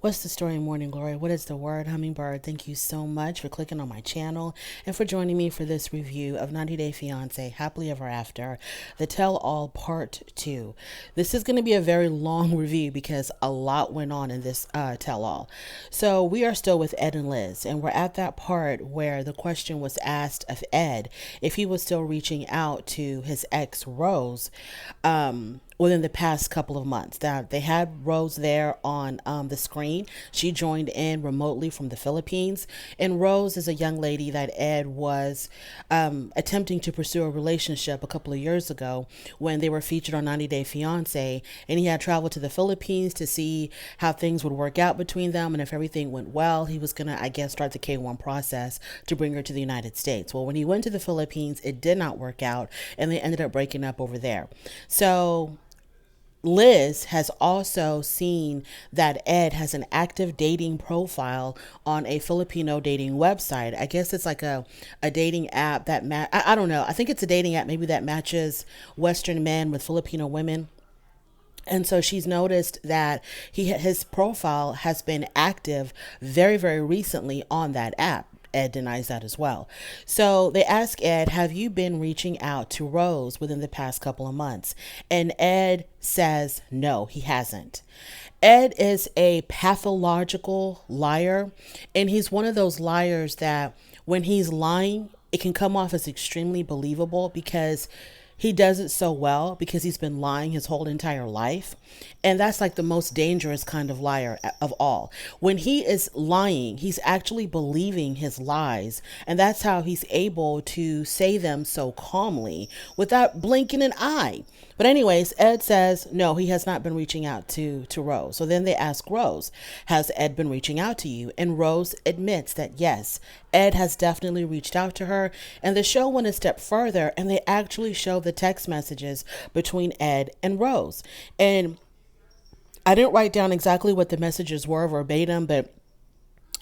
What's the story, Morning Glory? What is the word, Hummingbird? Thank you so much for clicking on my channel and for joining me for this review of 90 Day Fiancé, Happily Ever After, the Tell All Part 2. This is going to be a very long review because a lot went on in this tell all. So we are still with Ed and Liz, and we're at that part where the question was asked of Ed if he was still reaching out to his ex, Rose, within the past couple of months. That they had Rose there on the screen. She joined in remotely from the Philippines. And Rose is a young lady that Ed was attempting to pursue a relationship a couple of years ago when they were featured on 90 Day Fiancé. And he had traveled to the Philippines to see how things would work out between them. And if everything went well, he was going to, I guess, start the K1 process to bring her to the United States. Well, when he went to the Philippines, it did not work out and they ended up breaking up over there. So Liz has also seen that Ed has an active dating profile on a Filipino dating website. I guess it's like a dating app that I don't know. I think it's a dating app maybe that matches Western men with Filipino women. And so she's noticed that his profile has been active very, very recently on that app. Ed denies that as well. So they ask Ed, have you been reaching out to Rose within the past couple of months? And Ed says, no, he hasn't. Ed is a pathological liar, and he's one of those liars that when he's lying, it can come off as extremely believable because he does it so well because he's been lying his whole entire life. And that's like the most dangerous kind of liar of all. When he is lying, he's actually believing his lies. And that's how he's able to say them so calmly without blinking an eye. But anyways, Ed says, no, he has not been reaching out to Rose. So then they ask Rose, has Ed been reaching out to you? And Rose admits that yes, Ed has definitely reached out to her. And the show went a step further and they actually show the text messages between Ed and Rose. And I didn't write down exactly what the messages were verbatim, but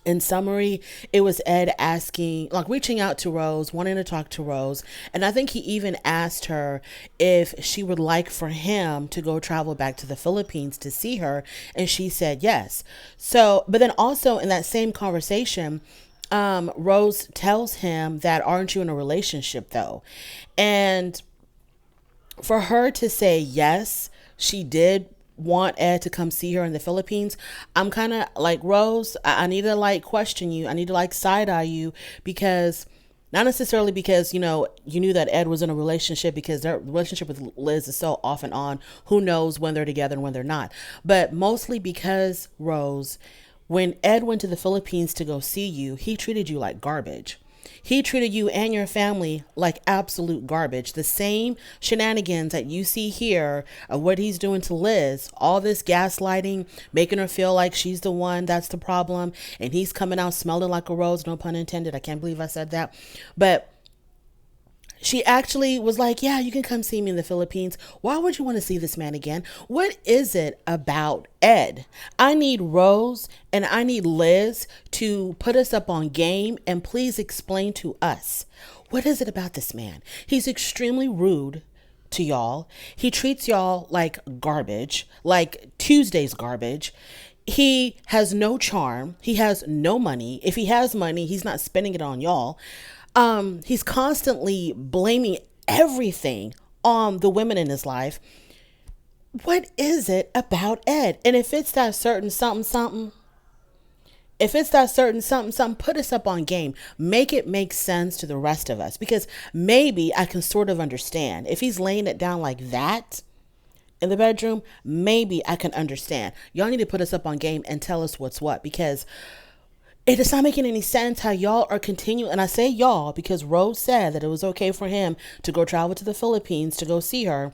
in summary, it was Ed asking, like reaching out to Rose, wanting to talk to Rose. And I think he even asked her if she would like for him to go travel back to the Philippines to see her. And she said yes. So, but then also in that same conversation, Rose tells him that, aren't you in a relationship though? And for her to say yes, she did want Ed to come see her in the Philippines. I'm kind of like, Rose, I need to like question you. I need to like side eye you because not necessarily because, you know, you knew that Ed was in a relationship because their relationship with Liz is so off and on. Who knows when they're together and when they're not. But mostly because, Rose, when Ed went to the Philippines to go see you, he treated you like garbage. He treated you and your family like absolute garbage. The same shenanigans that you see here of what he's doing to Liz, all this gaslighting, making her feel like she's the one that's the problem. And he's coming out smelling like a rose, no pun intended. I can't believe I said that. But she actually was like, yeah, you can come see me in the Philippines. Why would you want to see this man again? What is it about Ed? I need Rose and I need Liz to put us up on game and please explain to us, what is it about this man? He's extremely rude to y'all. He treats y'all like garbage, like Tuesday's garbage. He has no charm. He has no money. If he has money, he's not spending it on y'all. He's constantly blaming everything on the women in his life. What is it about Ed? And if it's that certain something, something, put us up on game. Make it make sense to the rest of us because maybe I can sort of understand. If he's laying it down like that in the bedroom, maybe I can understand. Y'all need to put us up on game and tell us what's what because it is not making any sense how y'all are continuing. And I say y'all because Rose said that it was okay for him to go travel to the Philippines to go see her.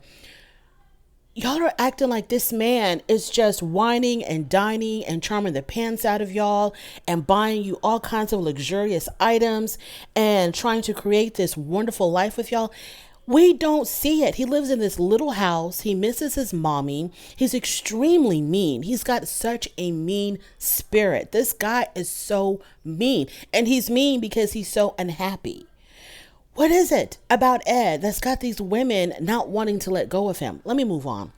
Y'all are acting like this man is just whining and dining and charming the pants out of y'all and buying you all kinds of luxurious items and trying to create this wonderful life with y'all. We don't see it. He lives in this little house. He misses his mommy. He's extremely mean. He's got such a mean spirit. This guy is so mean. And he's mean because he's so unhappy. What is it about Ed that's got these women not wanting to let go of him? Let me move on.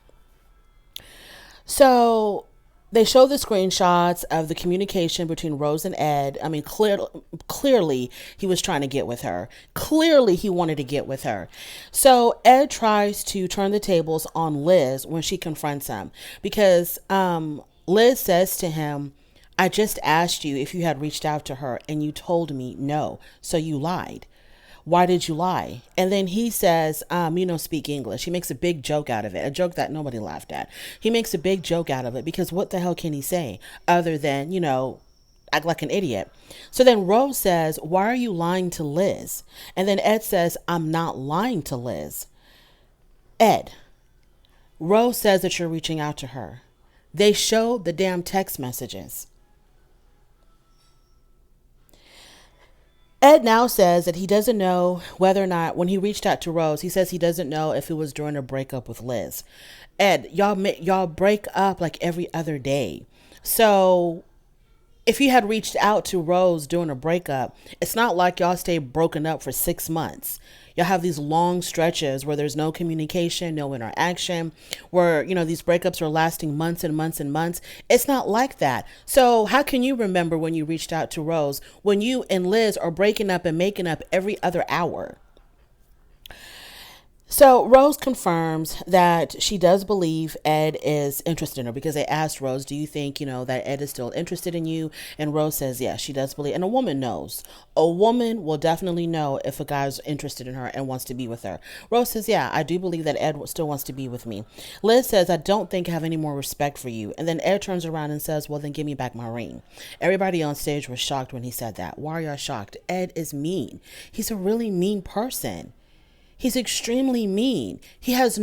So They show the screenshots of the communication between Rose and Ed. I mean, clearly he was trying to get with her. Clearly he wanted to get with her. So Ed tries to turn the tables on Liz when she confronts him because Liz says to him, I just asked you if you had reached out to her and you told me no. So you lied. Why did you lie? And then he says, you don't speak English. He makes a big joke out of it, a joke that nobody laughed at. He makes a big joke out of it because what the hell can he say other than, act like an idiot? So then Rose says, why are you lying to Liz? And then Ed says, I'm not lying to Liz. Ed, Rose says that you're reaching out to her. They show the damn text messages. Ed now says that he doesn't know whether or not, when he reached out to Rose, he says he doesn't know if it was during a breakup with Liz. Ed, y'all break up like every other day. So if you had reached out to Rose during a breakup, it's not like y'all stay broken up for 6 months. Y'all have these long stretches where there's no communication, no interaction, where, these breakups are lasting months and months and months. It's not like that. So how can you remember when you reached out to Rose when you and Liz are breaking up and making up every other hour? So Rose confirms that she does believe Ed is interested in her because they asked Rose, do you think, that Ed is still interested in you? And Rose says, yes, she does believe. And a woman knows. A woman will definitely know if a guy's interested in her and wants to be with her. Rose says, yeah, I do believe that Ed still wants to be with me. Liz says, I don't think I have any more respect for you. And then Ed turns around and says, well, then give me back my ring. Everybody on stage was shocked when he said that. Why are y'all shocked? Ed is mean. He's a really mean person. He's extremely mean. He has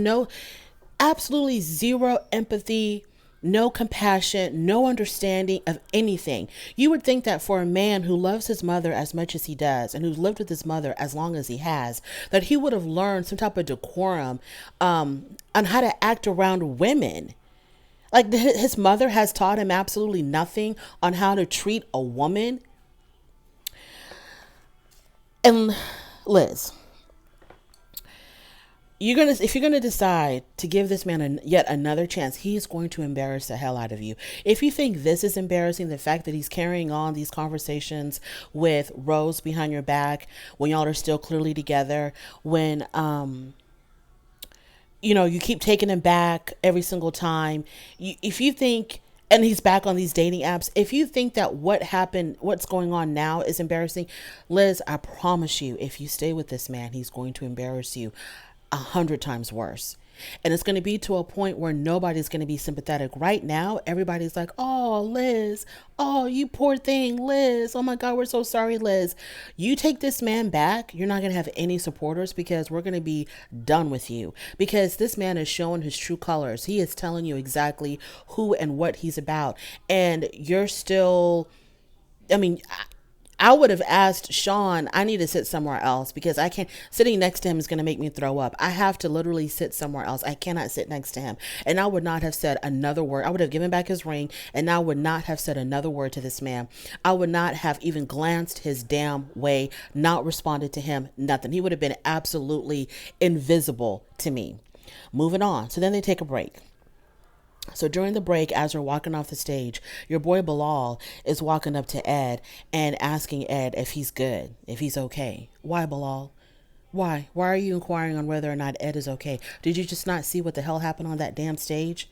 absolutely zero empathy, no compassion, no understanding of anything. You would think that for a man who loves his mother as much as he does and who's lived with his mother as long as he has, that he would have learned some type of decorum on how to act around women. Like his mother has taught him absolutely nothing on how to treat a woman. And Liz, if you're gonna decide to give this man yet another chance, he's going to embarrass the hell out of you. If you think this is embarrassing, the fact that he's carrying on these conversations with Rose behind your back when y'all are still clearly together, when you keep taking him back every single time. If you think, and he's back on these dating apps, if you think that what's going on now is embarrassing, Liz, I promise you, if you stay with this man, he's going to embarrass you 100 times worse. And it's going to be to a point where nobody's going to be sympathetic. Right now, everybody's like, oh, Liz, oh, you poor thing, Liz. Oh my God, we're so sorry, Liz. You take this man back, you're not going to have any supporters because we're going to be done with you. Because this man is showing his true colors. He is telling you exactly who and what he's about. And you're still, I would have asked Sean, I need to sit somewhere else because I can't, sitting next to him is going to make me throw up. I have to literally sit somewhere else. I cannot sit next to him. And I would not have said another word. I would have given back his ring and I would not have said another word to this man. I would not have even glanced his damn way, not responded to him, nothing. He would have been absolutely invisible to me. Moving on. So then they take a break. So during the break, as we're walking off the stage, your boy Bilal is walking up to Ed and asking Ed if he's good, if he's okay. Why, Bilal? Why? Why are you inquiring on whether or not Ed is okay? Did you just not see what the hell happened on that damn stage?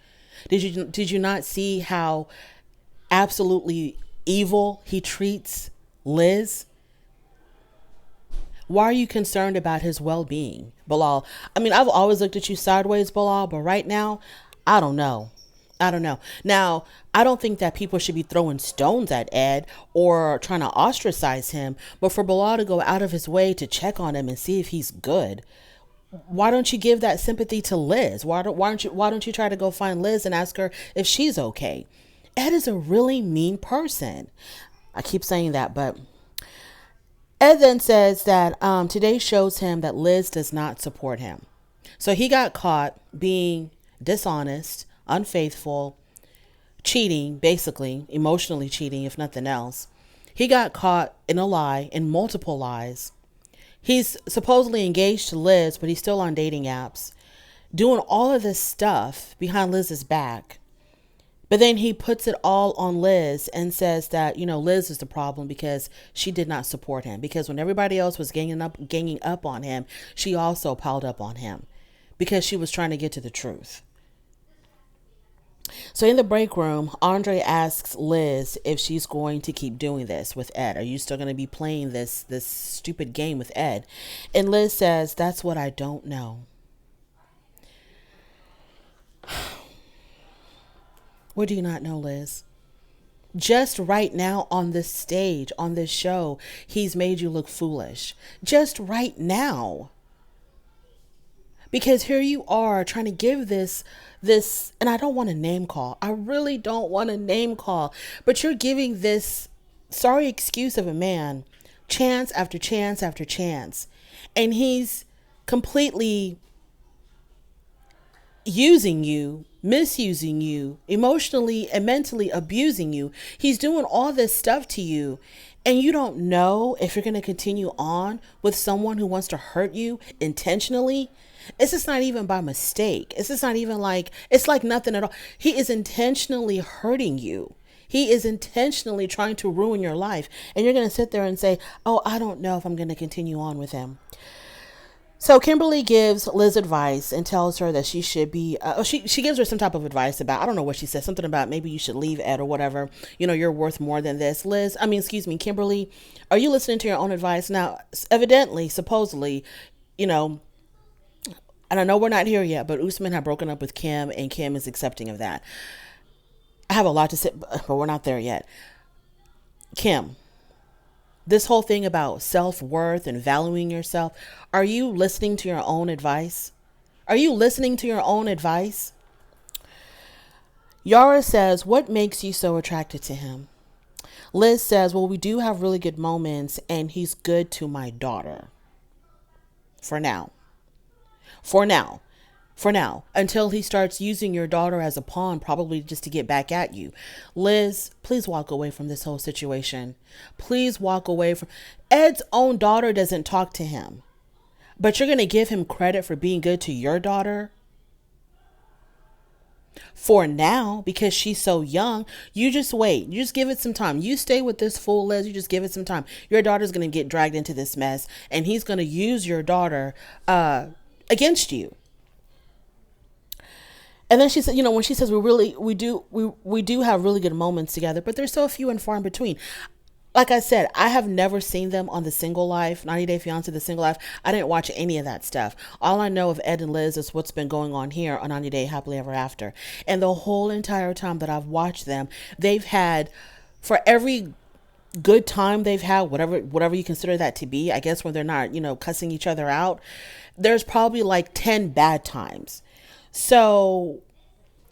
Did you not see how absolutely evil he treats Liz? Why are you concerned about his well-being, Bilal? I've always looked at you sideways, Bilal, but right now, I don't know. Now, I don't think that people should be throwing stones at Ed or trying to ostracize him, but for Bilal to go out of his way to check on him and see if he's good, why don't you give that sympathy to Liz? Why don't you try to go find Liz and ask her if she's okay? Ed is a really mean person. I keep saying that, but Ed then says that today shows him that Liz does not support him. So he got caught being dishonest, unfaithful, cheating, basically, emotionally cheating, if nothing else. He got caught in a lie, in multiple lies. He's supposedly engaged to Liz, but he's still on dating apps, doing all of this stuff behind Liz's back, But then he puts it all on Liz and says that, Liz is the problem because she did not support him. Because when everybody else was ganging up on him, she also piled up on him because she was trying to get to the truth. So in the break room, Andre asks Liz if she's going to keep doing this with Ed. Are you still going to be playing this stupid game with Ed? And Liz says, that's what I don't know. What do you not know, Liz? Just right now on this stage, on this show, he's made you look foolish. Just right now. Because here you are trying to give this, and I don't want to name call. I really don't want to name call. But you're giving this sorry excuse of a man chance after chance after chance. And he's completely using you, misusing you, emotionally and mentally abusing you. He's doing all this stuff to you. And you don't know if you're going to continue on with someone who wants to hurt you intentionally. It's just not even by mistake. It's just not even like, it's like nothing at all. He is intentionally hurting you. He is intentionally trying to ruin your life. And you're going to sit there and say, oh, I don't know if I'm going to continue on with him. So Kimberly gives Liz advice and tells her that she should be, she gives her some type of advice about, I don't know what she said, something about maybe you should leave Ed or whatever. You're worth more than this. Kimberly, are you listening to your own advice? Now, evidently, supposedly, and I know we're not here yet, but Usman had broken up with Kim and Kim is accepting of that. I have a lot to say, but we're not there yet. Kim, this whole thing about self-worth and valuing yourself, are you listening to your own advice? Are you listening to your own advice? Yara says, what makes you so attracted to him? Liz says, well, we do have really good moments and he's good to my daughter. For now, until he starts using your daughter as a pawn, probably just to get back at you. Liz, please walk away from this whole situation. Please walk away from Ed's own daughter doesn't talk to him, but you're going to give him credit for being good to your daughter. For now, because she's so young, you just wait. You just give it some time. You stay with this fool, Liz. You just give it some time. Your daughter's going to get dragged into this mess and he's going to use your daughter, against you. And then she said, when she says we do have really good moments together, but they're so few and far in between. Like I said, I have never seen them on The Single Life, 90 Day Fiancé, The Single Life. I didn't watch any of that stuff. All I know of Ed and Liz is what's been going on here on 90 Day Happily Ever After. And the whole entire time that I've watched them, they've had, for every good time they've had, whatever you consider that to be, I guess when they're not, cussing each other out, there's probably like 10 bad times. So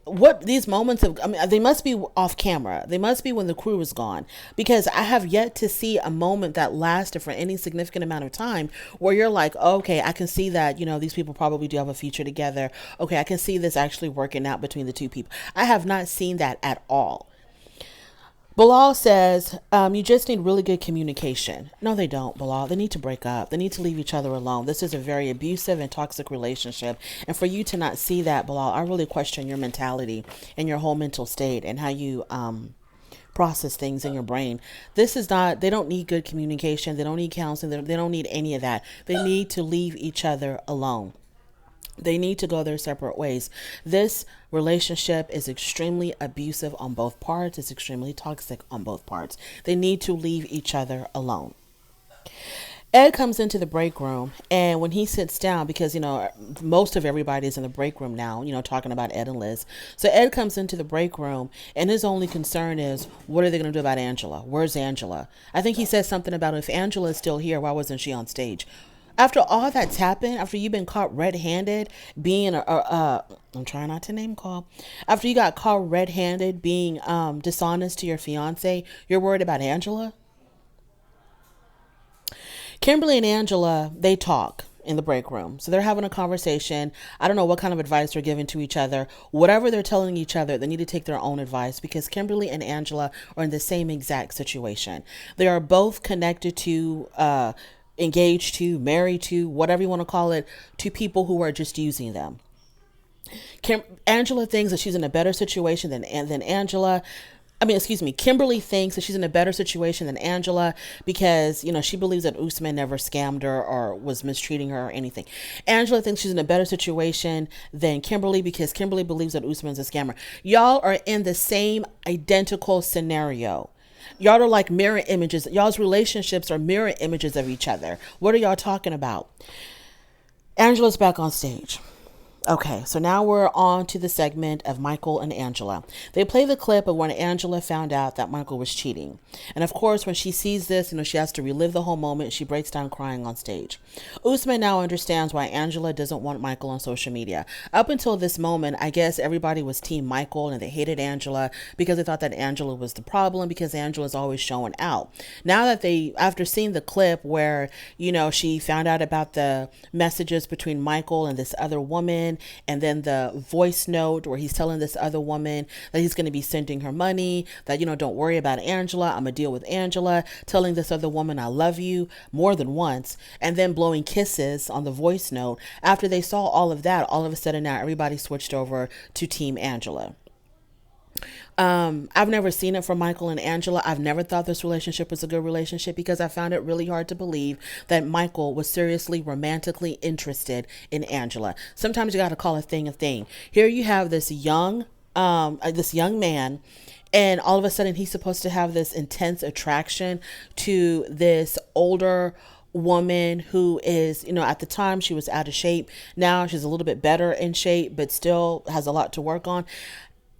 what these moments of, they must be off camera. They must be when the crew is gone, because I have yet to see a moment that lasted for any significant amount of time where you're like, okay, I can see that, these people probably do have a future together. Okay, I can see this actually working out between the two people. I have not seen that at all. Bilal says, you just need really good communication. No, they don't, Bilal. They need to break up. They need to leave each other alone. This is a very abusive and toxic relationship. And for you to not see that, Bilal, I really question your mentality and your whole mental state and how you process things in your brain. This is not, they don't need good communication. They don't need counseling. They don't need any of that. They need to leave each other alone. They need to go their separate ways. This relationship is extremely abusive on both parts. It's extremely toxic on both parts. They need to leave each other alone. Ed comes into the break room, and when he sits down, because, most of everybody is in the break room now, talking about Ed and Liz. So Ed comes into the break room, and his only concern is, what are they going to do about Angela? Where's Angela? I think he says something about, if Angela is still here, why wasn't she on stage? After all that's happened, after you've been caught red-handed being I'm trying not to name call. After you got caught red-handed being dishonest to your fiance, you're worried about Angela? Kimberly and Angela, they talk in the break room. So they're having a conversation. I don't know what kind of advice they're giving to each other. Whatever they're telling each other, they need to take their own advice, because Kimberly and Angela are in the same exact situation. They are both connected to engaged to, married to, whatever you want to call it, to people who are just using them. Angela thinks that she's in a better situation than Angela. I mean, excuse me, Kimberly thinks that she's in a better situation than Angela because, she believes that Usman never scammed her or was mistreating her or anything. Angela thinks she's in a better situation than Kimberly because Kimberly believes that Usman's a scammer. Y'all are in the same identical scenario. Y'all are like mirror images. Y'all's relationships are mirror images of each other. What are y'all talking about? Angela's back on stage. Okay, so now we're on to the segment of Michael and Angela. They play the clip of when Angela found out that Michael was cheating. And of course, when she sees this, she has to relive the whole moment. She breaks down crying on stage. Usman now understands why Angela doesn't want Michael on social media. Up until this moment, I guess everybody was team Michael and they hated Angela because they thought that Angela was the problem because Angela's always showing out. Now that after seeing the clip where, she found out about the messages between Michael and this other woman, and then the voice note where he's telling this other woman that he's going to be sending her money, that, don't worry about Angela, I'm going to deal with Angela, telling this other woman I love you more than once, and then blowing kisses on the voice note. After they saw all of that, all of a sudden now everybody switched over to Team Angela. I've never seen it from Michael and Angela. I've never thought this relationship was a good relationship because I found it really hard to believe that Michael was seriously romantically interested in Angela. Sometimes you got to call a thing a thing. Here you have this young man, and all of a sudden he's supposed to have this intense attraction to this older woman who is, at the time she was out of shape. Now she's a little bit better in shape, but still has a lot to work on.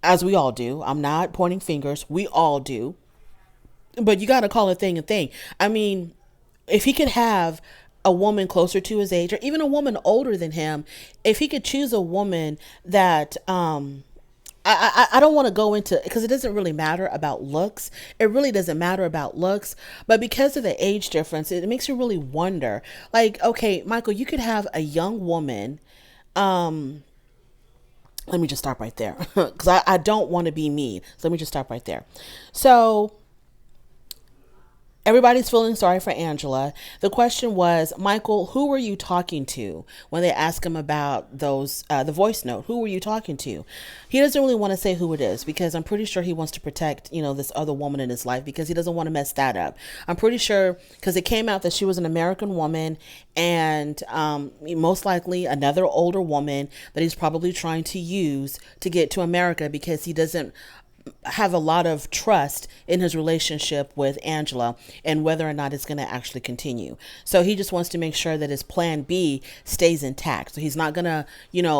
As we all do. I'm not pointing fingers. We all do. But you got to call a thing a thing. I mean, if he could have a woman closer to his age or even a woman older than him, if he could choose a woman that, I don't want to go into, because it doesn't really matter about looks. It really doesn't matter about looks. But because of the age difference, it makes you really wonder. Like, okay, Michael, you could have a young woman, let me just stop right there because I don't want to be mean. So let me just stop right there. So everybody's feeling sorry for Angela. The question was, Michael, who were you talking to when they asked him about those, the voice note? Who were you talking to? He doesn't really want to say who it is because I'm pretty sure he wants to protect, this other woman in his life because he doesn't want to mess that up. I'm pretty sure because it came out that she was an American woman and most likely another older woman that he's probably trying to use to get to America because he doesn't have a lot of trust in his relationship with Angela and whether or not it's going to actually continue. So he just wants to make sure that his plan B stays intact. So he's not going to,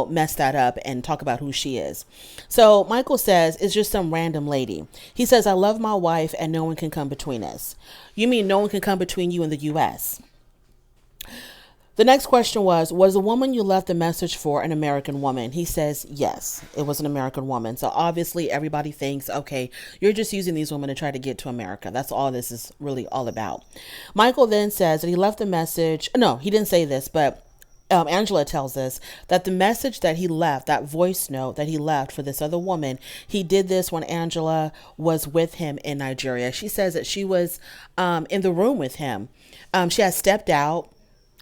mess that up and talk about who she is. So Michael says it's just some random lady. He says, I love my wife and no one can come between us. You mean no one can come between you and the U.S.? The next question was the woman you left the message for an American woman? He says, yes, it was an American woman. So obviously everybody thinks, okay, you're just using these women to try to get to America. That's all this is really all about. Michael then says that he left the message. No, he didn't say this, but Angela tells us that the message that he left, that voice note that he left for this other woman, he did this when Angela was with him in Nigeria. She says that she was in the room with him. She had stepped out.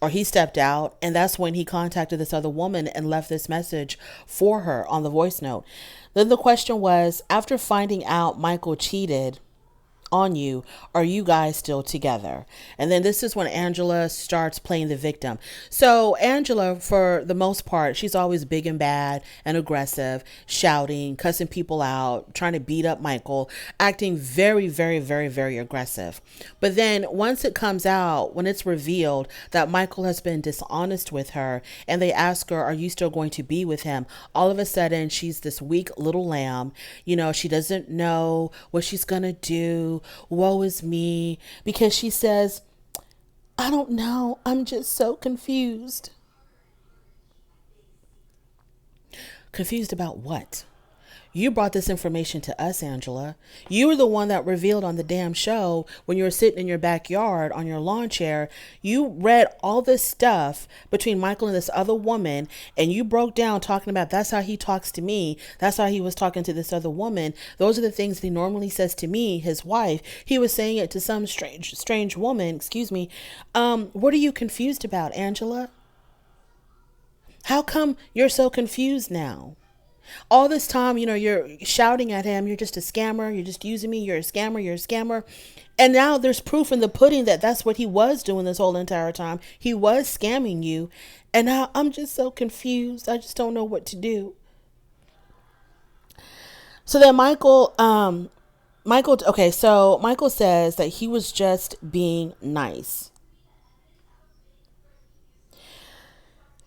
Or he stepped out, and that's when he contacted this other woman and left this message for her on the voice note. Then the question was, after finding out Michael cheated on you, are you guys still together? And then this is when Angela starts playing the victim. So Angela, for the most part, she's always big and bad and aggressive, shouting, cussing people out, trying to beat up Michael, acting very, very, very, very aggressive. But then once it comes out, when it's revealed that Michael has been dishonest with her and they ask her, are you still going to be with him? All of a sudden, she's this weak little lamb. She doesn't know what she's going to do. Woe is me, because she says, I don't know. I'm just so confused. Confused about what? You brought this information to us, Angela. You were the one that revealed on the damn show when you were sitting in your backyard on your lawn chair. You read all this stuff between Michael and this other woman, and you broke down talking about that's how he talks to me. That's how he was talking to this other woman. Those are the things that he normally says to me, his wife. He was saying it to some strange woman. Excuse me. What are you confused about, Angela? How come you're so confused now? All this time, you're shouting at him, you're just a scammer, you're just using me, you're a scammer, you're a scammer. And now there's proof in the pudding that that's what he was doing this whole entire time. He was scamming you. And now I'm just so confused. I just don't know what to do. So then Michael says that he was just being nice.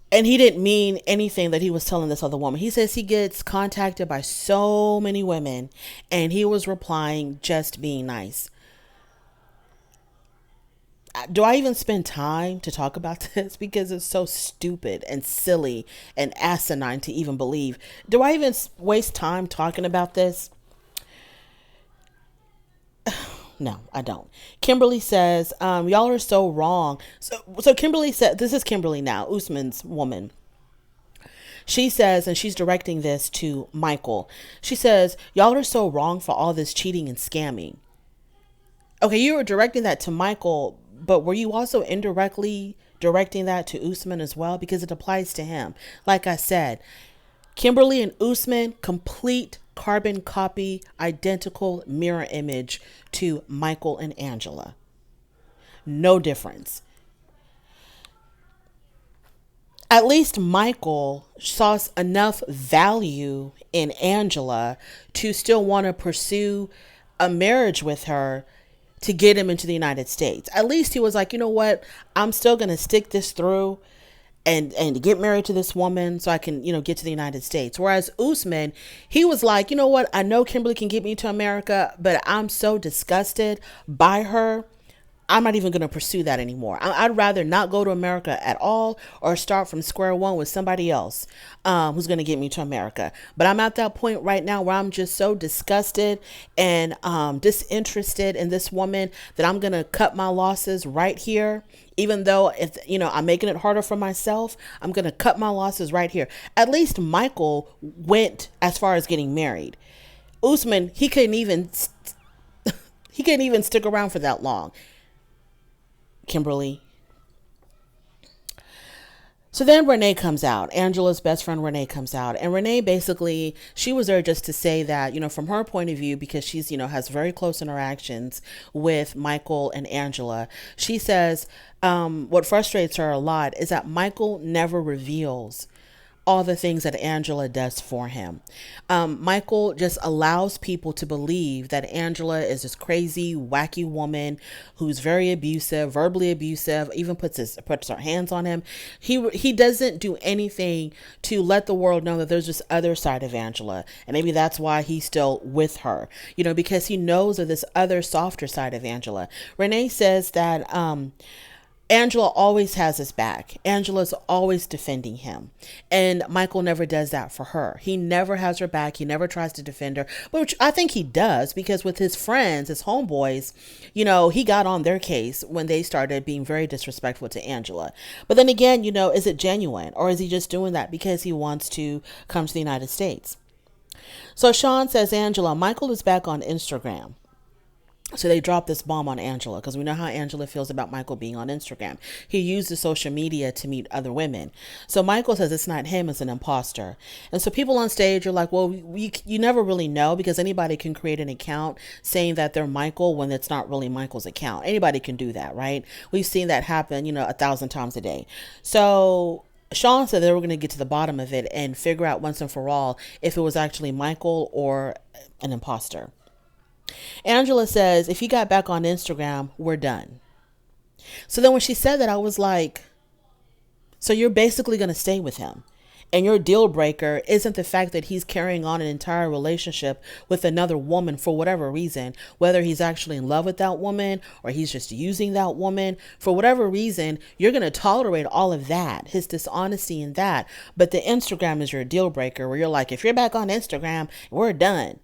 And he didn't mean anything that he was telling this other woman. He says he gets contacted by so many women and he was replying just being nice. Do I even spend time to talk about this? Because it's so stupid and silly and asinine to even believe. Do I even waste time talking about this? No, I don't. Kimberly says, y'all are so wrong. So Kimberly said, this is Kimberly now, Usman's woman. She says, and she's directing this to Michael. She says, y'all are so wrong for all this cheating and scamming. Okay, you were directing that to Michael, but were you also indirectly directing that to Usman as well? Because it applies to him. Like I said, Kimberly and Usman, complete carbon copy, identical mirror image to Michael and Angela. No difference. At least Michael saw enough value in Angela to still want to pursue a marriage with her to get him into the United States. At least he was like, you know what? I'm still going to stick this through and get married to this woman so I can, get to the United States. Whereas Usman, he was like, you know what? I know Kimberly can get me to America, but I'm so disgusted by her. I'm not even going to pursue that anymore. I'd rather not go to America at all or start from square one with somebody else who's going to get me to America. But I'm at that point right now where I'm just so disgusted and disinterested in this woman that I'm going to cut my losses right here. Even though if I'm making it harder for myself, I'm going to cut my losses right here. At least Michael went as far as getting married. Usman, he couldn't even stick around for that long. Kimberly. So then Renee comes out. Angela's best friend Renee comes out. And Renee basically, she was there just to say that, from her point of view, because she's, has very close interactions with Michael and Angela. She says what frustrates her a lot is that Michael never reveals all the things that Angela does for him. Michael just allows people to believe that Angela is this crazy, wacky woman who's very abusive, verbally abusive, even puts her hands on him. He doesn't do anything to let the world know that there's this other side of Angela. And maybe that's why he's still with her, because he knows of this other softer side of Angela. Renee says that, Angela always has his back. Angela's always defending him. And Michael never does that for her. He never has her back. He never tries to defend her, which I think he does because with his friends, his homeboys, he got on their case when they started being very disrespectful to Angela. But then again, is it genuine or is he just doing that because he wants to come to the United States? So Sean says, Angela, Michael is back on Instagram. So they dropped this bomb on Angela because we know how Angela feels about Michael being on Instagram. He uses social media to meet other women. So Michael says it's not him, it's an imposter. And so people on stage are like, well, you never really know because anybody can create an account saying that they're Michael when it's not really Michael's account. Anybody can do that, right? We've seen that happen, 1,000 times a day. So Sean said they were going to get to the bottom of it and figure out once and for all if it was actually Michael or an imposter. Angela says, if he got back on Instagram, we're done. So then when she said that, I was like, so you're basically going to stay with him. And your deal breaker isn't the fact that he's carrying on an entire relationship with another woman for whatever reason, whether he's actually in love with that woman or he's just using that woman for whatever reason, you're going to tolerate all of that, his dishonesty in that. But the Instagram is your deal breaker where you're like, if you're back on Instagram, we're done.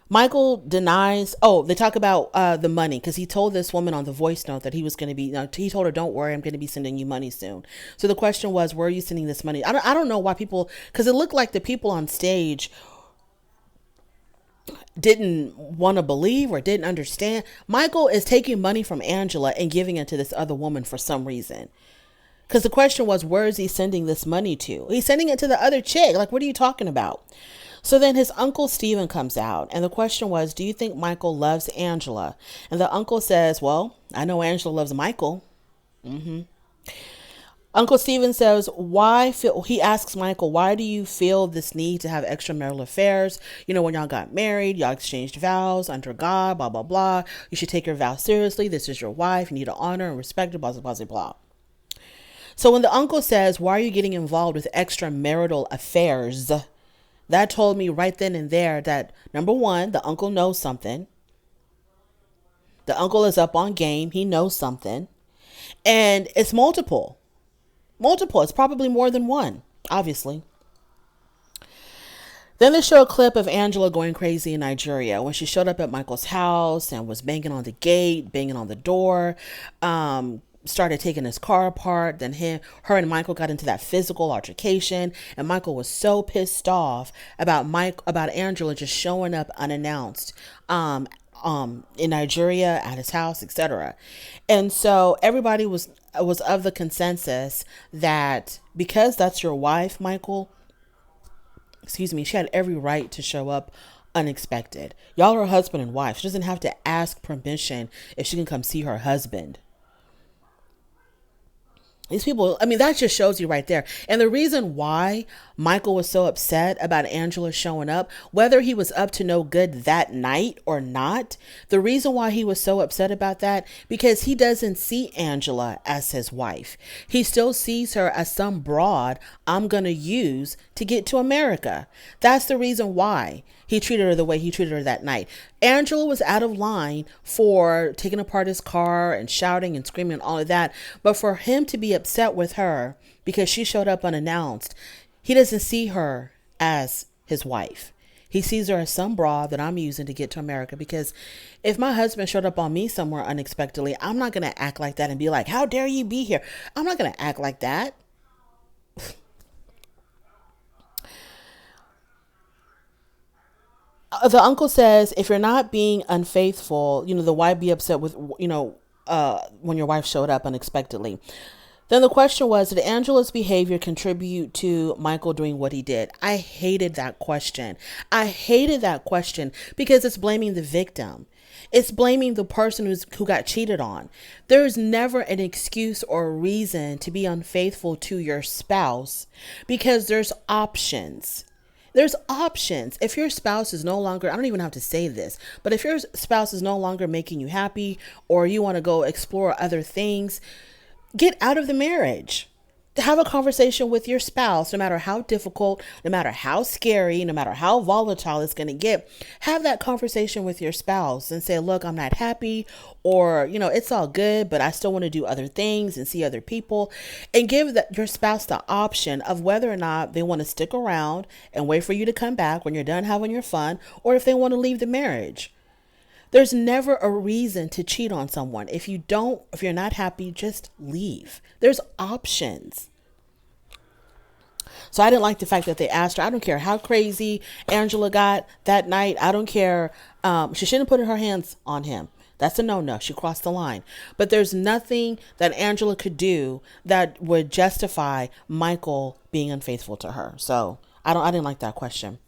Michael denies. Oh, they talk about the money because he told this woman on the voice note that he was going to be. He told her, "Don't worry, I'm going to be sending you money soon." So the question was, where are you sending this money? I don't know why people, because it looked like the people on stage didn't want to believe or didn't understand. Michael is taking money from Angela and giving it to this other woman for some reason. Because the question was, where is he sending this money to? He's sending it to the other chick. Like, what are you talking about? So then his uncle Stephen comes out, and the question was, do you think Michael loves Angela? And the uncle says, well, I know Angela loves Michael. Uncle Stephen says, he asks Michael, why do you feel this need to have extramarital affairs? You know, when y'all got married, y'all exchanged vows under God, blah, blah, blah. You should take your vows seriously. This is your wife. You need to honor and respect her, blah, blah, blah, blah. So when the uncle says, why are you getting involved with extramarital affairs? That told me right then and there that, number one, the uncle knows something. The uncle is up on game. He knows something. And it's multiple. It's probably more than one, obviously. Then they show a clip of Angela going crazy in Nigeria when she showed up at Michael's house and was banging on the gate, banging on the door, started taking his car apart. Then her and Michael got into that physical altercation, and Michael was so pissed off about Angela just showing up unannounced in Nigeria at his house, etc. And so everybody was of the consensus that because that's your wife, Michael, she had every right to show up unexpected. Y'all are husband and wife. She doesn't have to ask permission if she can come see her husband. These people, I mean, that just shows you right there. And the reason why Michael was so upset about Angela showing up, whether he was up to no good that night or not, the reason why he was so upset about that, because he doesn't see Angela as his wife. He still sees her as some broad I'm going to use to get to America. That's the reason why he treated her the way he treated her that night. Angela was out of line for taking apart his car and shouting and screaming and all of that. But for him to be upset with her because she showed up unannounced, he doesn't see her as his wife. He sees her as some broad that I'm using to get to America. Because if my husband showed up on me somewhere unexpectedly, I'm not going to act like that and be like, how dare you be here? I'm not going to act like that. The uncle says, if you're not being unfaithful, the why be upset with, when your wife showed up unexpectedly. Then the question was, did Angela's behavior contribute to Michael doing what he did? I hated that question. Because it's blaming the victim. It's blaming the person who got cheated on. There's never an excuse or reason to be unfaithful to your spouse because there's options. If your spouse is no longer, I don't even have to say this, but if your spouse is no longer making you happy or you want to go explore other things, get out of the marriage. Have a conversation with your spouse, no matter how difficult, no matter how scary, no matter how volatile it's going to get. Have that conversation with your spouse and say, look, I'm not happy, or, it's all good, but I still want to do other things and see other people, and give your spouse the option of whether or not they want to stick around and wait for you to come back when you're done having your fun, or if they want to leave the marriage. There's never a reason to cheat on someone. If you're not happy, just leave. There's options. So I didn't like the fact that they asked her. I don't care how crazy Angela got that night. I don't care. She shouldn't put her hands on him. That's a no-no. She crossed the line. But there's nothing that Angela could do that would justify Michael being unfaithful to her. So I didn't like that question.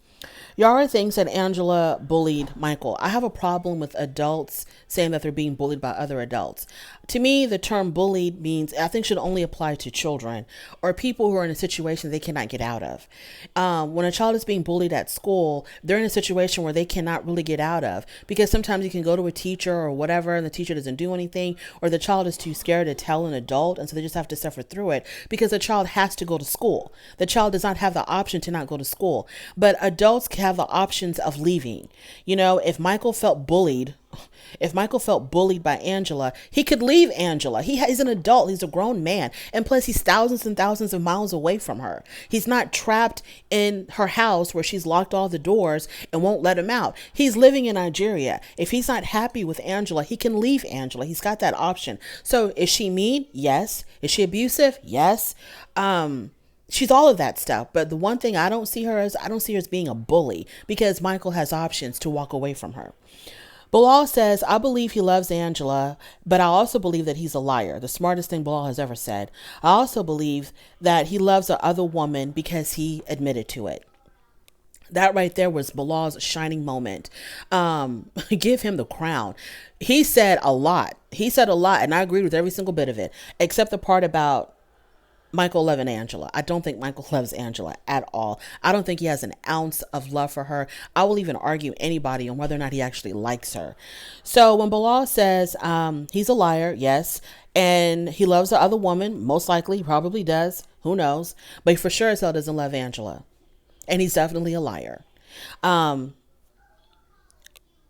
Yara thinks that Angela bullied Michael. I have a problem with adults saying that they're being bullied by other adults. To me, the term bullied I think should only apply to children or people who are in a situation they cannot get out of. When a child is being bullied at school, they're in a situation where they cannot really get out of, because sometimes you can go to a teacher or whatever and the teacher doesn't do anything, or the child is too scared to tell an adult, and so they just have to suffer through it because the child has to go to school. The child does not have the option to not go to school, but adults have the options of leaving. If Michael felt bullied by Angela, he could leave Angela. He's an adult. He's a grown man. And plus, he's thousands and thousands of miles away from her. He's not trapped in her house where she's locked all the doors and won't let him out. He's living in Nigeria. If he's not happy with Angela, he can leave Angela. He's got that option. So is she mean? Yes. Is she abusive? Yes. She's all of that stuff. But the one thing I don't see her as, I don't see her as being a bully because Michael has options to walk away from her. Bilal says, I believe he loves Angela, but I also believe that he's a liar. The smartest thing Bilal has ever said. I also believe that he loves the other woman because he admitted to it. That right there was Bilal's shining moment. Give him the crown. He said a lot. He said a lot, and I agreed with every single bit of it, except the part about Michael loving Angela. I don't think Michael loves Angela at all. I don't think he has an ounce of love for her. I will even argue anybody on whether or not he actually likes her. So when Bilal says he's a liar, yes, and he loves the other woman, most likely he probably does. Who knows? But he for sure as hell doesn't love Angela. And he's definitely a liar.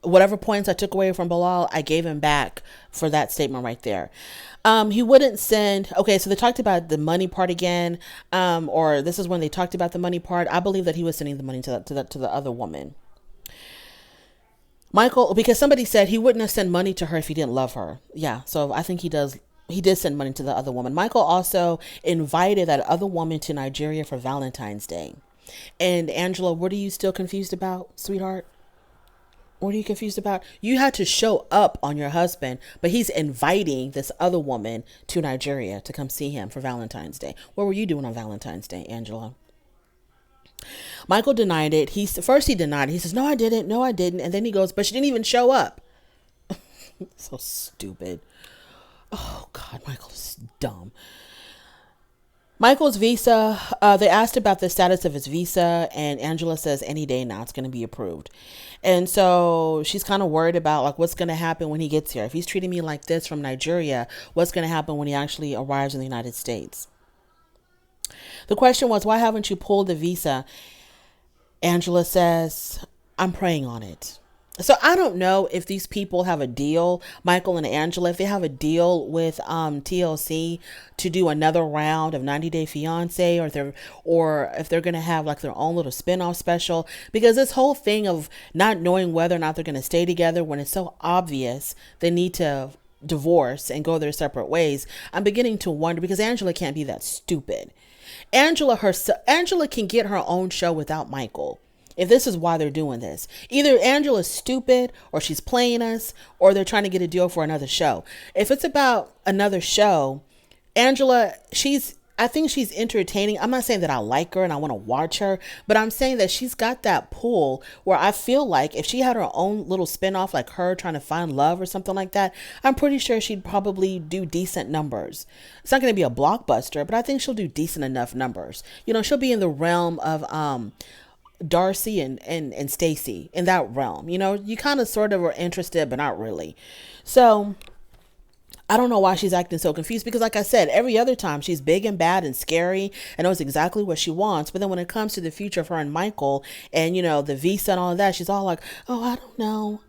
Whatever points I took away from Bilal, I gave him back for that statement right there. He wouldn't send. Okay, so they talked about the money part again, or this is when they talked about the money part. I believe that he was sending the money to the other woman, Michael, because somebody said he wouldn't have sent money to her if he didn't love her. Yeah, so I think he does. He did send money to the other woman. Michael also invited that other woman to Nigeria for Valentine's Day. And Angela, what are you still confused about, sweetheart? What are you confused about? You had to show up on your husband, but he's inviting this other woman to Nigeria to come see him for Valentine's Day. What were you doing on Valentine's Day, Angela? Michael denied it. First he denied it. He says, no, I didn't. No, I didn't. And then he goes, but she didn't even show up. So stupid. Oh, God, Michael is dumb. Michael's visa, they asked about the status of his visa, and Angela says any day now it's going to be approved. And so she's kind of worried about like what's going to happen when he gets here. If he's treating me like this from Nigeria, what's going to happen when he actually arrives in the United States? The question was, why haven't you pulled the visa? Angela says, I'm praying on it. So I don't know if these people have a deal, Michael and Angela, if they have a deal with TLC to do another round of 90 Day Fiancé, or if they're going to have like their own little spinoff special, because this whole thing of not knowing whether or not they're going to stay together when it's so obvious they need to divorce and go their separate ways. I'm beginning to wonder, because Angela can't be that stupid. Angela can get her own show without Michael. If this is why they're doing this, either Angela's stupid or she's playing us, or they're trying to get a deal for another show. If it's about another show, Angela, I think she's entertaining. I'm not saying that I like her and I want to watch her, but I'm saying that she's got that pull where I feel like if she had her own little spinoff, like her trying to find love or something like that, I'm pretty sure she'd probably do decent numbers. It's not going to be a blockbuster, but I think she'll do decent enough numbers. You know, she'll be in the realm of, Darcy and Stacy, in that realm. You know, you kind of sort of are interested, but not really. So I don't know why she's acting so confused, because like I said, every other time she's big and bad and scary and knows exactly what she wants. But then when it comes to the future of her and Michael and, you know, the visa and all of that, she's all like, oh, I don't know.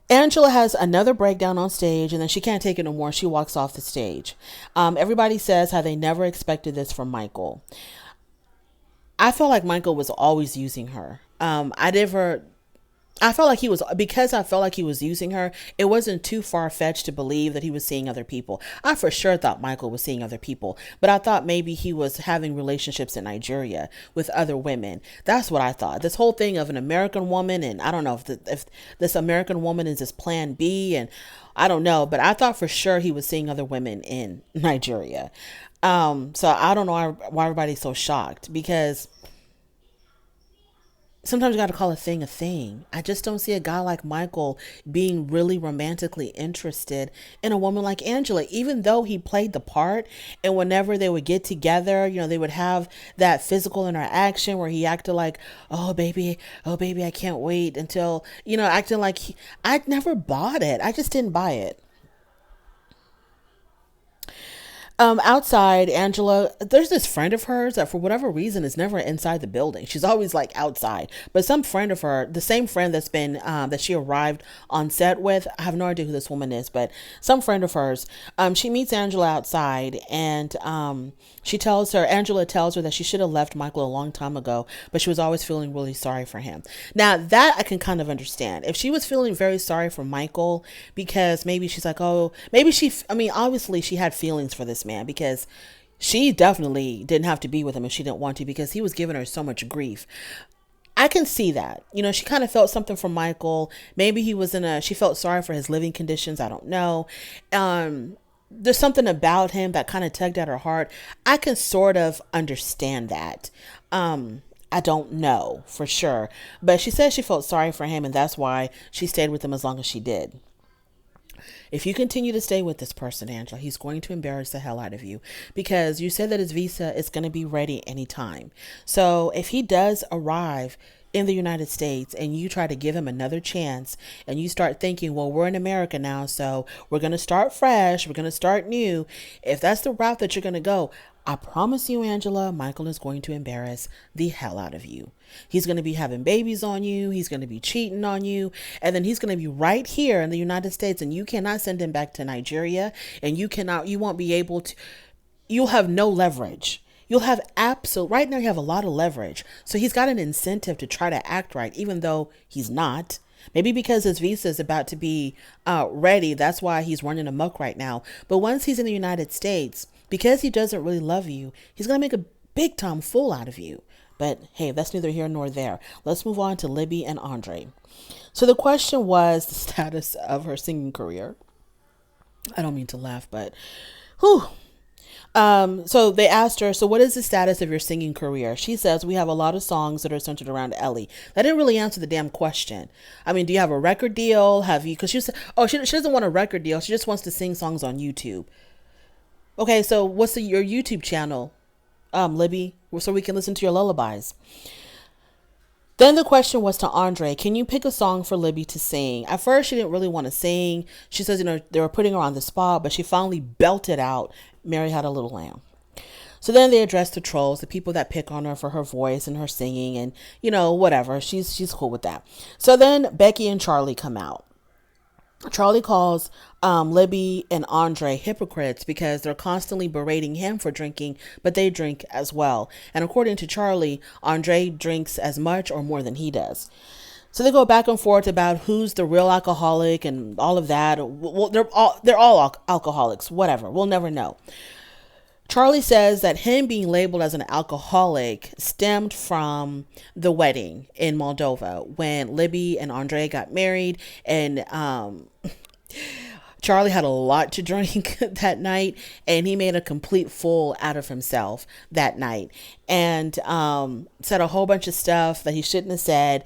Angela has another breakdown on stage, and then she can't take it no more. She walks off the stage. Everybody says how they never expected this from Michael. I felt like Michael was always using her. I felt like he was using her. It wasn't too far-fetched to believe that he was seeing other people. I for sure thought Michael was seeing other people, but I thought maybe he was having relationships in Nigeria with other women. That's what I thought. This whole thing of an American woman, and I don't know if this American woman is his plan B, and I don't know, but I thought for sure he was seeing other women in Nigeria. So I don't know why everybody's so shocked, because sometimes you got to call a thing. I just don't see a guy like Michael being really romantically interested in a woman like Angela, even though he played the part. And whenever they would get together, you know, they would have that physical interaction where he acted like, oh baby, I can't wait until, you know, acting like I never bought it. I just didn't buy it. Outside, Angela, there's this friend of hers that for whatever reason is never inside the building. She's always like outside, but some friend of her, the same friend that's been, that she arrived on set with, I have no idea who this woman is, but some friend of hers, she meets Angela outside, and, Angela tells her that she should have left Michael a long time ago, but she was always feeling really sorry for him. Now that I can kind of understand. If she was feeling very sorry for Michael, because maybe she's like, obviously she had feelings for this man, because She definitely didn't have to be with him if she didn't want to, because he was giving her so much grief. I can see that. She kind of felt something from Michael. Maybe she felt sorry for his living conditions. I don't know. There's something about him that kind of tugged at her heart. I can sort of understand that. I don't know for sure, but she said she felt sorry for him, and that's why she stayed with him as long as she did. If you continue to stay with this person, Angela, he's going to embarrass the hell out of you, because you said that his visa is going to be ready anytime. So if he does arrive in the United States and you try to give him another chance and you start thinking, well, we're in America now, so we're going to start fresh, we're going to start new. If that's the route that you're going to go, I promise you, Angela, Michael is going to embarrass the hell out of you. He's going to be having babies on you. He's going to be cheating on you. And then he's going to be right here in the United States, and you cannot send him back to Nigeria, and you won't be able to, you'll have no leverage. Right now you have a lot of leverage. So he's got an incentive to try to act right, even though he's not. Maybe because his visa is about to be ready. That's why he's running amok right now. But once he's in the United States, because he doesn't really love you, he's going to make a big time fool out of you. But hey, that's neither here nor there. Let's move on to Libby and Andre. So the question was the status of her singing career. I don't mean to laugh, but whew. So they asked her, so what is the status of your singing career? She says, we have a lot of songs that are centered around Ellie. That didn't really answer the damn question. I mean, do you have a record deal? Because she said, she doesn't want a record deal. She just wants to sing songs on YouTube. Okay, so what's your YouTube channel, Libby, so we can listen to your lullabies? Then the question was to Andre, can you pick a song for Libby to sing? At first, she didn't really want to sing. She says, they were putting her on the spot, but she finally belted out, Mary Had a Little Lamb. So then they addressed the trolls, the people that pick on her for her voice and her singing, and, whatever. She's cool with that. So then Becky and Charlie come out. Charlie calls Libby and Andre hypocrites because they're constantly berating him for drinking, but they drink as well. And according to Charlie, Andre drinks as much or more than he does. So they go back and forth about who's the real alcoholic and all of that. Well, they're all alcoholics, whatever. We'll never know. Charlie says that him being labeled as an alcoholic stemmed from the wedding in Moldova when Libby and Andre got married, and Charlie had a lot to drink that night, and he made a complete fool out of himself that night, and said a whole bunch of stuff that he shouldn't have said.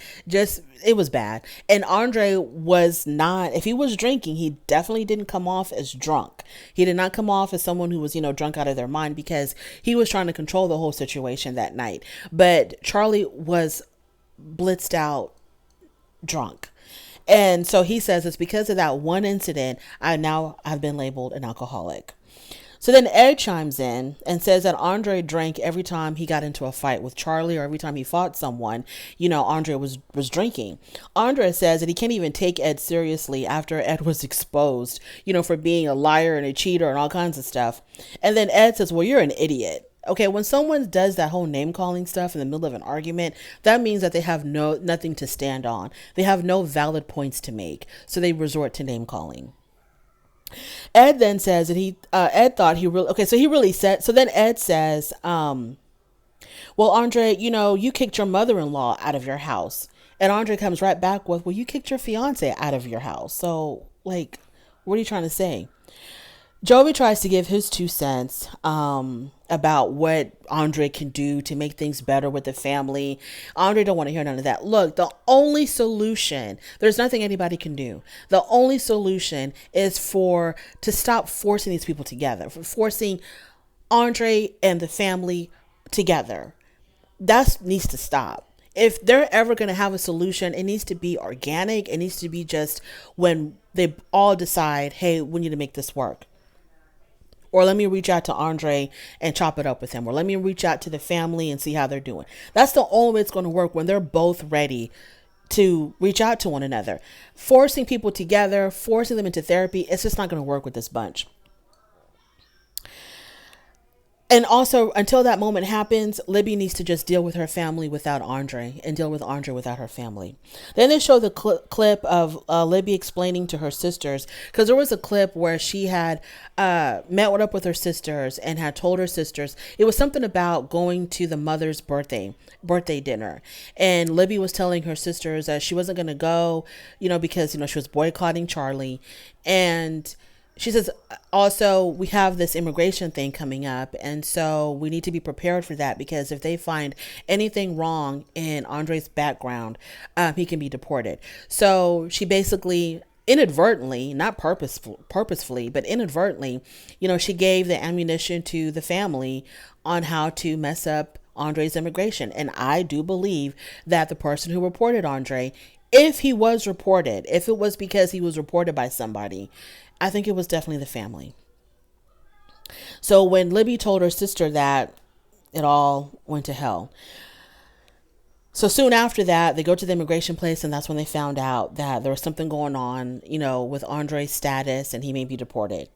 It was bad. And Andre was not, if he was drinking, he definitely didn't come off as drunk. He did not come off as someone who was, drunk out of their mind, because he was trying to control the whole situation that night. But Charlie was blitzed out drunk. And so he says it's because of that one incident, I've been labeled an alcoholic. So then Ed chimes in and says that Andre drank every time he got into a fight with Charlie, or every time he fought someone, Andre was drinking. Andre says that he can't even take Ed seriously after Ed was exposed, for being a liar and a cheater and all kinds of stuff. And then Ed says, well, you're an idiot. Okay, when someone does that whole name calling stuff in the middle of an argument, that means that they have nothing to stand on. They have no valid points to make, so they resort to name calling. Ed then says that Ed thought he really, okay, so he really said, so then Ed says, well, Andre, you kicked your mother-in-law out of your house. And Andre comes right back with, well, you kicked your fiance out of your house. So, what are you trying to say? Jovi tries to give his 2 cents about what Andre can do to make things better with the family. Andre don't want to hear none of that. Look, the only solution, there's nothing anybody can do. The only solution is to stop forcing these people together, for forcing Andre and the family together. That needs to stop. If they're ever going to have a solution, it needs to be organic. It needs to be just when they all decide, hey, we need to make this work. Or let me reach out to Andre and chop it up with him. Or let me reach out to the family and see how they're doing. That's the only way it's going to work, when they're both ready to reach out to one another. Forcing people together, forcing them into therapy, it's just not going to work with this bunch. And also, until that moment happens, Libby needs to just deal with her family without Andre and deal with Andre without her family. Then they show the clip of Libby explaining to her sisters, because there was a clip where she had met up with her sisters and had told her sisters it was something about going to the mother's birthday dinner, and Libby was telling her sisters that she wasn't going to go, because she was boycotting Charlie. And she says, also, we have this immigration thing coming up. And so we need to be prepared for that, because if they find anything wrong in Andre's background, he can be deported. So she basically inadvertently, not purposefully, but inadvertently, she gave the ammunition to the family on how to mess up Andre's immigration. And I do believe that the person who reported Andre, if he was reported, if it was because he was reported by somebody, I think it was definitely the family. So when Libby told her sister that, it all went to hell. So soon after that, they go to the immigration place, and that's when they found out that there was something going on, with Andre's status, and he may be deported.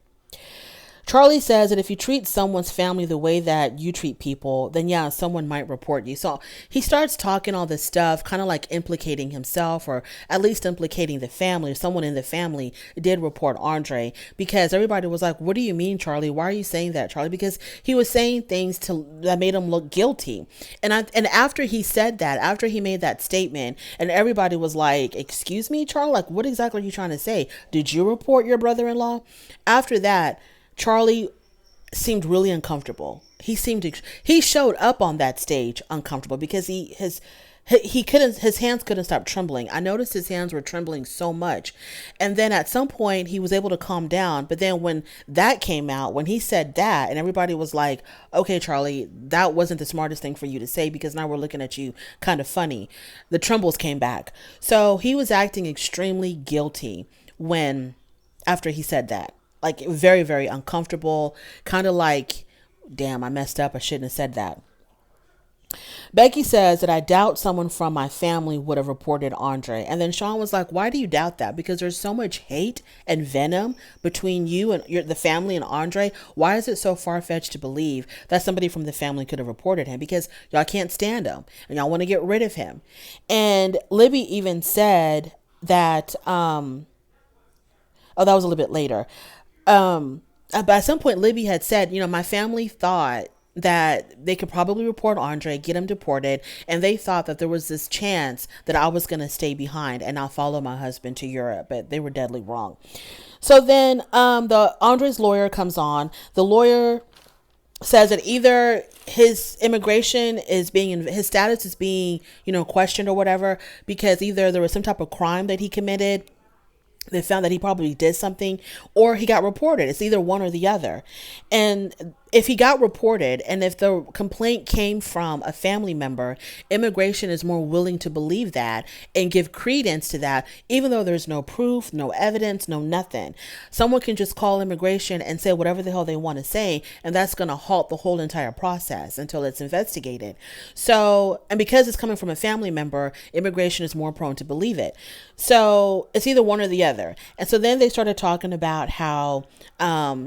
Charlie says that if you treat someone's family the way that you treat people, then yeah, someone might report you. So he starts talking all this stuff, kind of like implicating himself, or at least implicating the family. Someone in the family did report Andre, because everybody was like, what do you mean, Charlie? Why are you saying that, Charlie? Because he was saying things that made him look guilty. And after he said that, after he made that statement, and everybody was like, excuse me, Charlie? Like, what exactly are you trying to say? Did you report your brother-in-law? After that, Charlie seemed really uncomfortable. He showed up on that stage uncomfortable, because his hands couldn't stop trembling. I noticed his hands were trembling so much. And then at some point he was able to calm down. But then when that came out, when he said that, and everybody was like, okay, Charlie, that wasn't the smartest thing for you to say, because now we're looking at you kind of funny. The trembles came back. So he was acting extremely guilty after he said that. Like, very, very uncomfortable, kind of like, damn, I messed up. I shouldn't have said that. Becky says that I doubt someone from my family would have reported Andre. And then Sean was like, why do you doubt that? Because there's so much hate and venom between you and the family and Andre. Why is it so far-fetched to believe that somebody from the family could have reported him? Because y'all can't stand him and y'all want to get rid of him. And Libby even said that, that was a little bit later. But at some point, Libby had said, my family thought that they could probably report Andre, get him deported, and they thought that there was this chance that I was going to stay behind and not follow my husband to Europe, but they were deadly wrong. So then the Andre's lawyer comes on. The lawyer says that either his immigration his status is being, questioned or whatever, because either there was some type of crime that he committed. They found that he probably did something, or he got reported. It's either one or the other. And if he got reported, and if the complaint came from a family member, immigration is more willing to believe that and give credence to that, even though there's no proof, no evidence, no nothing. Someone can just call immigration and say whatever the hell they want to say, and that's going to halt the whole entire process until it's investigated. So, and because it's coming from a family member, immigration is more prone to believe it. So it's either one or the other. And so then they started talking about how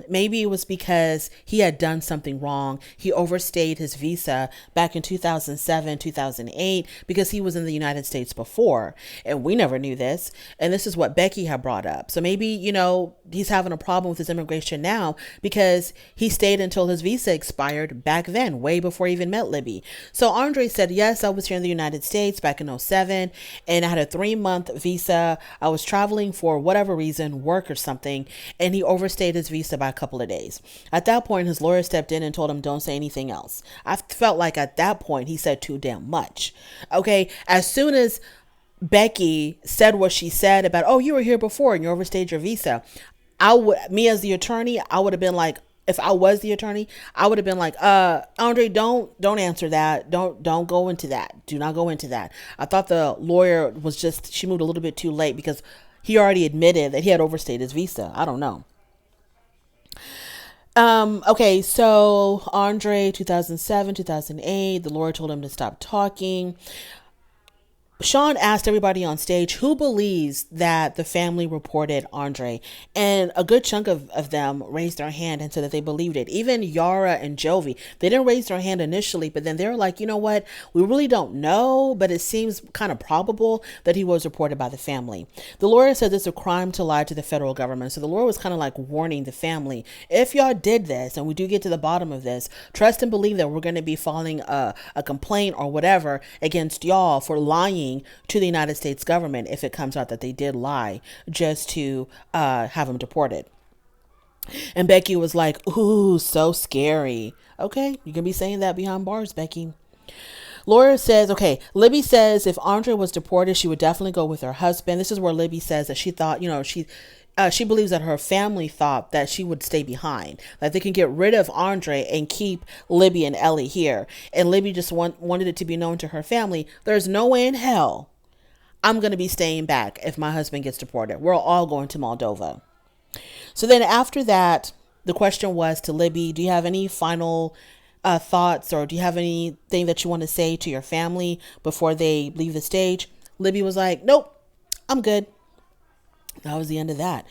maybe it was because he had done something wrong. He overstayed his visa back in 2007, 2008, because he was in the United States before. And we never knew this. And this is what Becky had brought up. So maybe, he's having a problem with his immigration now because he stayed until his visa expired back then, way before he even met Libby. So Andre said, yes, I was here in the United States back in 2007, and I had a 3-month visa. I was traveling for whatever reason, work or something, and he overstayed his visa by a couple of days. At that point, his lawyer stepped in and told him, don't say anything else. I felt like at that point, he said too damn much. Okay. As soon as Becky said what she said about, oh, you were here before and you overstayed your visa, me as the attorney, I would have been like, if I was the attorney, I would have been like, Andre, don't answer that. Don't go into that. Do not go into that. I thought the lawyer she moved a little bit too late, because he already admitted that he had overstayed his visa. I don't know. Okay, so Andre, 2007, 2008, the lawyer told him to stop talking. Sean asked everybody on stage who believes that the family reported Andre, and a good chunk of them raised their hand and said that they believed it. Even Yara and Jovi, they didn't raise their hand initially, but then they're like, you know what, we really don't know, but it seems kind of probable that he was reported by the family. The lawyer says it's a crime to lie to the federal government, so the lawyer was kind of like warning the family, if y'all did this and we do get to the bottom of this, trust and believe that we're going to be filing a complaint or whatever against y'all for lying to the United States government if it comes out that they did lie just to have him deported. And Becky was like, ooh, so scary. Okay, you can be saying that behind bars, Becky. Laura says, okay, Libby says if Andre was deported, she would definitely go with her husband. This is where Libby says that she thought, she believes that her family thought that she would stay behind, that they can get rid of Andre and keep Libby and Ellie here. And Libby just wanted it to be known to her family, there's no way in hell I'm going to be staying back if my husband gets deported. We're all going to Moldova. So then after that, the question was to Libby, do you have any final thoughts, or do you have anything that you want to say to your family before they leave the stage? Libby was like, nope, I'm good. That was the end of that.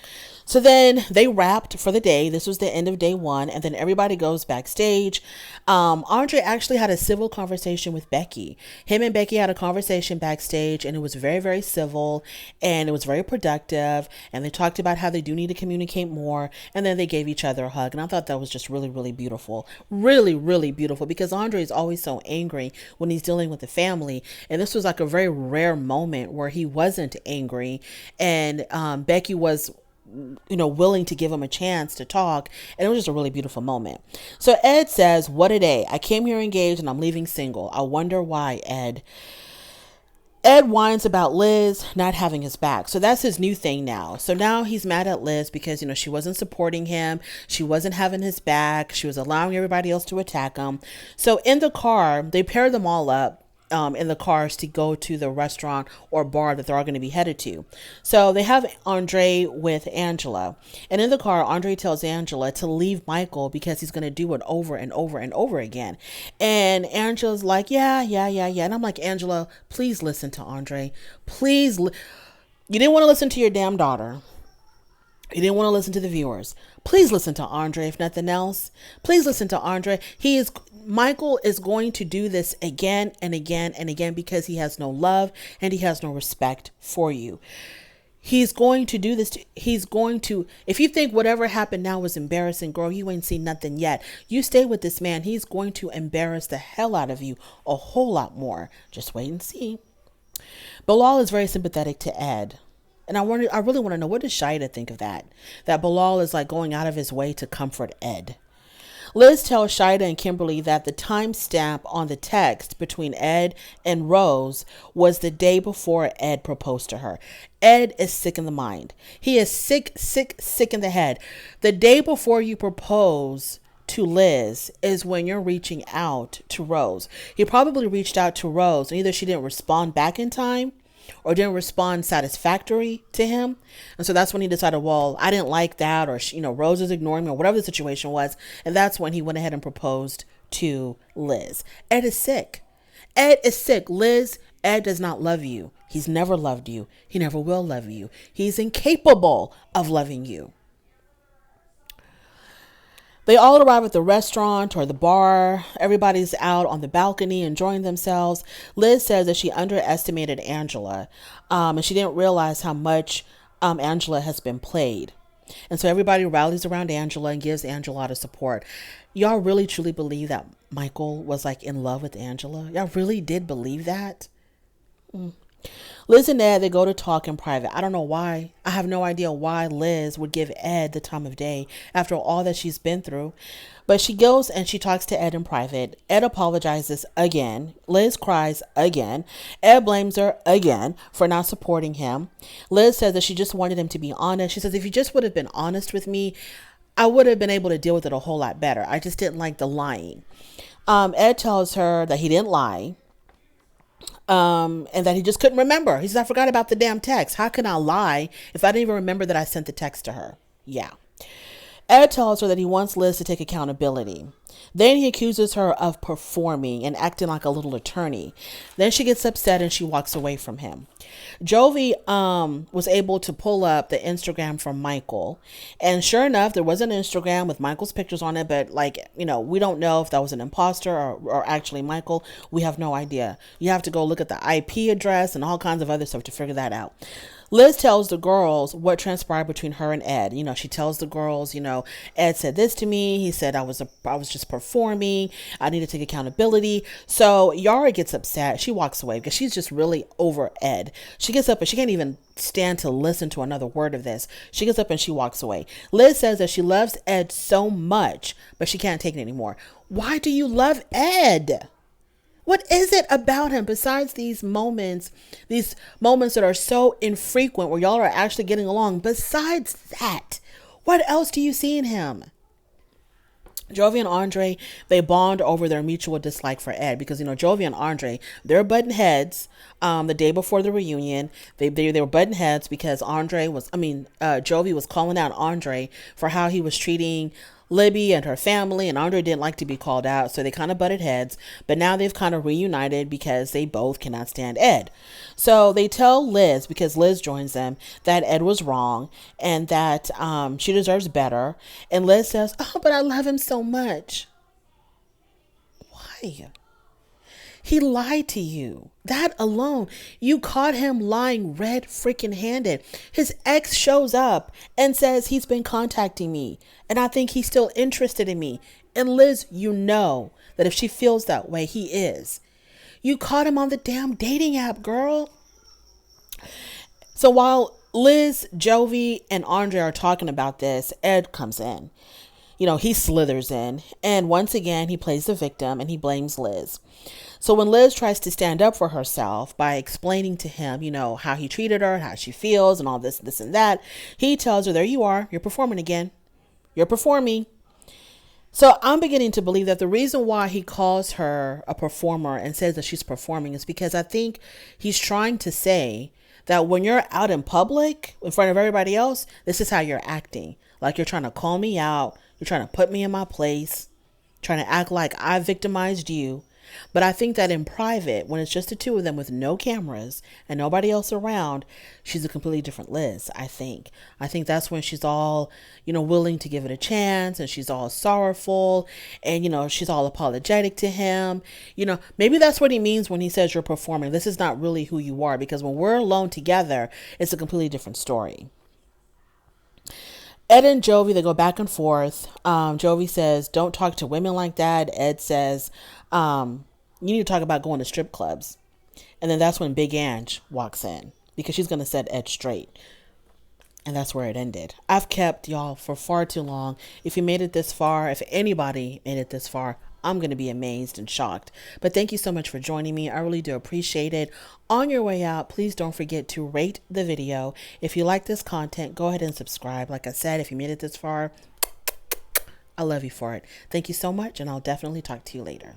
So then they wrapped for the day. This was the end of day one. And then everybody goes backstage. Andre actually had a civil conversation with Becky. Him and Becky had a conversation backstage, and it was very, very civil, and it was very productive. And they talked about how they do need to communicate more. And then they gave each other a hug. And I thought that was just really, really beautiful. Really, really beautiful, because Andre is always so angry when he's dealing with the family. And this was like a very rare moment where he wasn't angry. And Becky was willing to give him a chance to talk. And it was just a really beautiful moment. So Ed says, what a day. I came here engaged and I'm leaving single. I wonder why, Ed. Ed whines about Liz not having his back. So that's his new thing now. So now he's mad at Liz because, she wasn't supporting him. She wasn't having his back. She was allowing everybody else to attack him. So in the car, they pair them all up in the cars to go to the restaurant or bar that they're all going to be headed to. So they have Andre with Angela. And in the car, Andre tells Angela to leave Michael because he's going to do it over and over and over again. And Angela's like, yeah. And I'm like, Angela, please listen to Andre. Please. You didn't want to listen to your damn daughter. You didn't want to listen to the viewers. Please listen to Andre, if nothing else. Please listen to Andre. Michael is going to do this again and again and again because he has no love and he has no respect for you. He's going to do this. If you think whatever happened now was embarrassing, girl, you ain't seen nothing yet. You stay with this man. He's going to embarrass the hell out of you a whole lot more. Just wait and see. Bilal is very sympathetic to Ed. And I really want to know, what does Shida think of that? That Bilal is like going out of his way to comfort Ed. Liz tells Shida and Kimberly that the timestamp on the text between Ed and Rose was the day before Ed proposed to her. Ed is sick in the mind. He is sick in the head. The day before you propose to Liz is when you're reaching out to Rose. He probably reached out to Rose, and either she didn't respond back in time or didn't respond satisfactory to him. And so that's when he decided, well, I didn't like that, or, Rose is ignoring me, or whatever the situation was. And that's when he went ahead and proposed to Liz. Ed is sick. Ed is sick. Liz, Ed does not love you. He's never loved you. He never will love you. He's incapable of loving you. They all arrive at the restaurant or the bar. Everybody's out on the balcony enjoying themselves. Liz says that she underestimated Angela, and she didn't realize how much Angela has been played. And so everybody rallies around Angela and gives Angela a lot of support. Y'all really truly believe that Michael was like in love with Angela? Y'all really did believe that? Liz and Ed, they go to talk in private. I don't know why. I have no idea why Liz would give Ed the time of day after all that she's been through. But she goes and she talks to Ed in private. Ed apologizes again. Liz cries again. Ed blames her again for not supporting him. Liz says that she just wanted him to be honest. She says, if you just would have been honest with me, I would have been able to deal with it a whole lot better. I just didn't like the lying. Ed tells her that he didn't lie. And that he just couldn't remember. He says, I forgot about the damn text. How can I lie if I didn't even remember that I sent the text to her? Yeah. Ed tells her that he wants Liz to take accountability. Then he accuses her of performing and acting like a little attorney. Then she gets upset and she walks away from him. Jovi was able to pull up the Instagram from Michael, and sure enough, there was an Instagram with Michael's pictures on it, but we don't know if that was an imposter or actually Michael. We have no idea. You have to go look at the IP address and all kinds of other stuff to figure that out. Liz tells the girls what transpired between her and Ed. She tells the girls, Ed said this to me. He said I was just performing. I need to take accountability. So Yara gets upset. She walks away because she's just really over Ed. She gets up and she can't even stand to listen to another word of this. She gets up and she walks away. Liz says that she loves Ed so much, but she can't take it anymore. Why do you love Ed? What is it about him besides these moments that are so infrequent where y'all are actually getting along? Besides that, what else do you see in him? Jovi and Andre, they bond over their mutual dislike for Ed because, Jovi and Andre, they're butting heads. The day before the reunion, they were butting heads because Jovi was calling out Andre for how he was treating Libby and her family, and Andre didn't like to be called out, so they kind of butted heads. But now they've kind of reunited because they both cannot stand Ed. So they tell Liz, because Liz joins them, that Ed was wrong and that she deserves better. And Liz says, "Oh, but I love him so much." Why? He lied to you. That alone, you caught him lying red freaking handed. His ex shows up and says he's been contacting me and I think he's still interested in me. And Liz, you know that if she feels that way, he is. You caught him on the damn dating app, girl. So while Liz, Jovi, and Andre are talking about this, Ed comes in. He slithers in, and once again, he plays the victim and he blames Liz. So when Liz tries to stand up for herself by explaining to him, how he treated her, how she feels, and all this and that, he tells her, there you are, you're performing again. You're performing. So I'm beginning to believe that the reason why he calls her a performer and says that she's performing is because I think he's trying to say that when you're out in public, in front of everybody else, this is how you're acting. Like you're trying to call me out. You're trying to put me in my place, trying to act like I victimized you. But I think that in private, when it's just the two of them with no cameras and nobody else around, she's a completely different Liz, I think. I think that's when she's all, willing to give it a chance, and she's all sorrowful, and, she's all apologetic to him. Maybe that's what he means when he says you're performing. This is not really who you are, because when we're alone together, it's a completely different story. Ed and Jovi, they go back and forth. Jovi says, don't talk to women like that. Ed says, you need to talk about going to strip clubs. And then that's when Big Ange walks in because she's going to set Ed straight. And that's where it ended. I've kept y'all for far too long. If you made it this far, if anybody made it this far, I'm going to be amazed and shocked. But thank you so much for joining me. I really do appreciate it. On your way out, please don't forget to rate the video. If you like this content, go ahead and subscribe. Like I said, if you made it this far, I love you for it. Thank you so much, and I'll definitely talk to you later.